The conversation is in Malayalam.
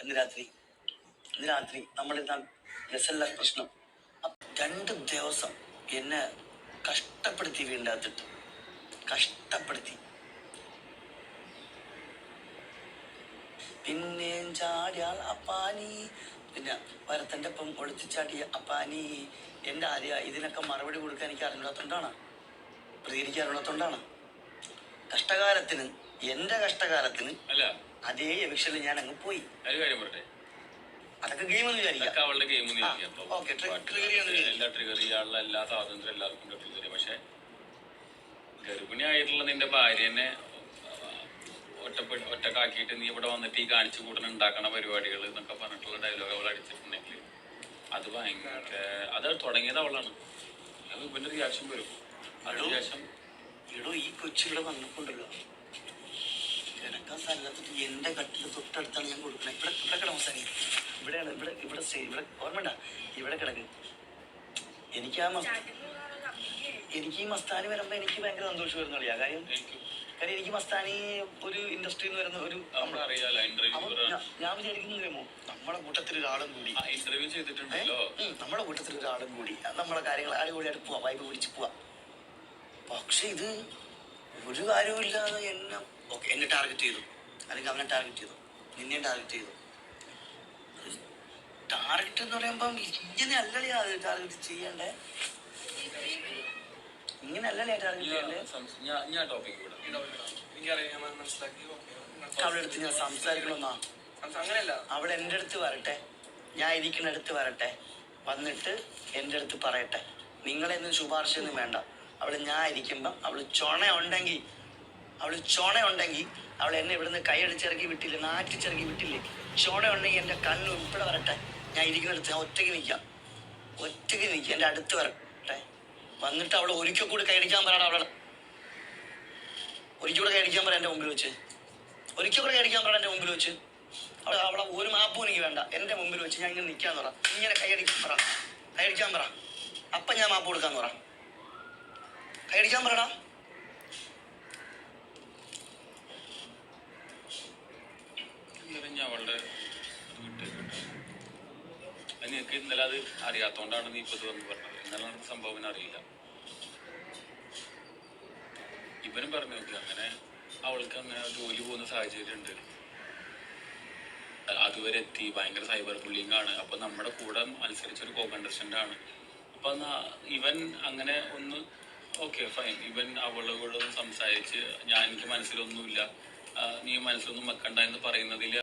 ഇന്ന് രാത്രി നമ്മളിരുന്ന ഗസല്ല പ്രശ്നം 2 ദിവസം എന്നെ കഷ്ടപ്പെടുത്തി വീണ്ടാത്തിട്ട് കഷ്ടപ്പെടുത്തി. പിന്നെയും ചാടിയാൽ അപ്പാനി, പിന്നെ വരത്തൻ്റെ ഒപ്പം ഒളിച്ചാടിയ അപ്പാനി. എൻ്റെ ആര്യ ഇതിനൊക്കെ മറുപടി കൊടുക്കാൻ എനിക്ക് അറിഞ്ഞാത്തോണ്ടാണ്, പ്രതികരിക്കാൻ അറിഞ്ഞാത്തോണ്ടാണ്. കഷ്ടകാലത്തിന്, എൻ്റെ കഷ്ടകാലത്തിന് അല്ല അതേ എവിക്ഷനിൽ ഞാൻ അങ്ങ് പോയി. അതൊക്കെ ഗെയിം എന്ന് വിചാരിക്കാം. എല്ലാ ട്രിഗർ ചെയ്യാനുള്ള എല്ലാ സ്വാതന്ത്ര്യം എല്ലാവർക്കും കിട്ടും. പക്ഷെ ഗർഭിണിയായിട്ടുള്ള നിന്റെ ഭാര്യനെ ഒറ്റക്കാക്കിയിട്ട് നീ ഇവിടെ വന്നിട്ട് ഈ കാണിച്ചു കൂട്ടണം ഉണ്ടാക്കണ പരിപാടികൾ എന്നൊക്കെ പറഞ്ഞിട്ടുള്ള ഡയലോഗ് അവൾ അടിച്ചിട്ടുണ്ടെങ്കിൽ അത് ഭയങ്കര, അത് തുടങ്ങിയത് അവളാണ്. അത് ഇവന്റെ റിയാക്ഷൻ വരും. അതിനുശേഷം ഈ കൊച്ചിവിടെ വന്നപ്പോണ്ടല്ലോ കിടക്കാൻ സ്ഥലത്തിട്ട് എന്റെ കട്ടില് തൊട്ടടുത്താണ് ഞാൻ കൊടുക്കണേ. ഇവിടെ കിടക്കും സാരി, ഇവിടെയാണ്, ഇവിടെ ഓർമ്മണ്ട, ഇവിടെ കിടക്കും. എനിക്ക് ഈ മസ്താനി വരുമ്പോ എനിക്ക് ഭയങ്കര സന്തോഷം വരുന്ന കളിയാ. കാര്യം എനിക്ക് മസ്താനി ഒരു ഇൻഡസ്ട്രിയിൽ നിന്ന് വരുന്ന ഒരു, ഞാൻ വിചാരിക്കുന്നു നമ്മളെ കൂട്ടത്തിൽ ഒരാളും കൂടി ഇന്റർവ്യൂ ചെയ്തിട്ടുണ്ടല്ലോ, നമ്മളെ കൂട്ടത്തിൽ ഒരാളും കൂടി നമ്മളെ കാര്യങ്ങൾ അടിപൊളിയായിട്ട് പോവാം, വൈബ് പിടിച്ച് പോവാം. പക്ഷെ ഇത് ഒരു കാര്യമില്ലാതെ എന്നെ ടാർഗറ്റ് ചെയ്തു, അല്ലെങ്കിൽ അവനെ ടാർഗറ്റ് ചെയ്തു, നിന്നെ ടാർഗറ്റ് ചെയ്തു. ടാർഗറ്റ് എന്ന് പറയുമ്പം ഇങ്ങനെ അല്ലല്ലേ അത് ടാർഗറ്റ് ചെയ്യണ്ടേ, ഇങ്ങനെ അല്ലല്ലേ ടാർഗറ്റ് ചെയ്യണ്ടേ. അവളുടെ അടുത്ത് ഞാൻ സംസാരിക്കണമെന്നാ. അവൾ എൻ്റെ അടുത്ത് വരട്ടെ, ഞാൻ ഇരിക്കുന്ന അടുത്ത് വരട്ടെ, വന്നിട്ട് എൻ്റെ അടുത്ത് പറയട്ടെ. നിങ്ങളെയൊന്നും ശുപാർശയൊന്നും വേണ്ട. ഞാൻ ഇരിക്കുമ്പം അവൾ ചുണയുണ്ടെങ്കിൽ അവൾ എന്നെ ഇവിടുന്ന് കൈയടിച്ചിറക്കി വിട്ടില്ലേ, നാറ്റിച്ചിറക്കി വിട്ടില്ലേ. ചുണയുണ്ടെങ്കിൽ എൻ്റെ കണ്ണ് ഉൾപ്പെടെ വരട്ടെ. ഞാൻ ഇരിക്കുന്നിടത്ത് ഞാൻ ഒറ്റയ്ക്ക് നിൽക്കാം, എൻ്റെ അടുത്ത് വരട്ടെ. വന്നിട്ട് അവൾ ഒരിക്കൽ കൂടി കൈയടിക്കാൻ പറയണം. ഒരിക്കൽ കൂടെ കൈയടിക്കാൻ പറയാം എൻ്റെ മുമ്പിൽ വെച്ച്, എൻ്റെ മുമ്പിൽ വെച്ച്. അവളെ ഒരു മാപ്പും എനിക്ക് വേണ്ട. എൻ്റെ മുമ്പിൽ വെച്ച് ഞാൻ ഇങ്ങനെ നിൽക്കാന്ന് പറ, ഇങ്ങനെ കൈയടിക്കാൻ പറ. അപ്പം ഞാൻ മാപ്പ് കൊടുക്കാന്ന് പറ. കൈയടിക്കാൻ പറടാ. അവളുടെ നിനക്ക് ഇന്നലെ അത് അറിയാത്തോണ്ടാണ് നീ ഇപ്പൊ വന്ന് പറഞ്ഞത്. ഇന്നലെ സംഭവം അറിയില്ല. ഇവനും പറഞ്ഞു നോക്കി, അങ്ങനെ അവൾക്ക് അങ്ങനെ ജോലി പോകുന്ന സാഹചര്യം ഉണ്ട്, അതുവരെ എത്തി. ഭയങ്കര സൈബർ ബുള്ളിങ് ആണ്. അപ്പൊ നമ്മുടെ കൂടെ മത്സരിച്ചൊരു കോ കണ്ടസ്റ്റന്റ് ആണ്. അപ്പൊ ഇവൻ അങ്ങനെ ഒന്ന് ഓക്കെ ഫൈൻ, ഇവൻ അവളോട് സംസാരിച്ച് എനിക്ക് മനസ്സിലൊന്നുമില്ല, നീ മനസ്സിലൊന്നും വെക്കണ്ട എന്ന് പറയുന്നതിൽ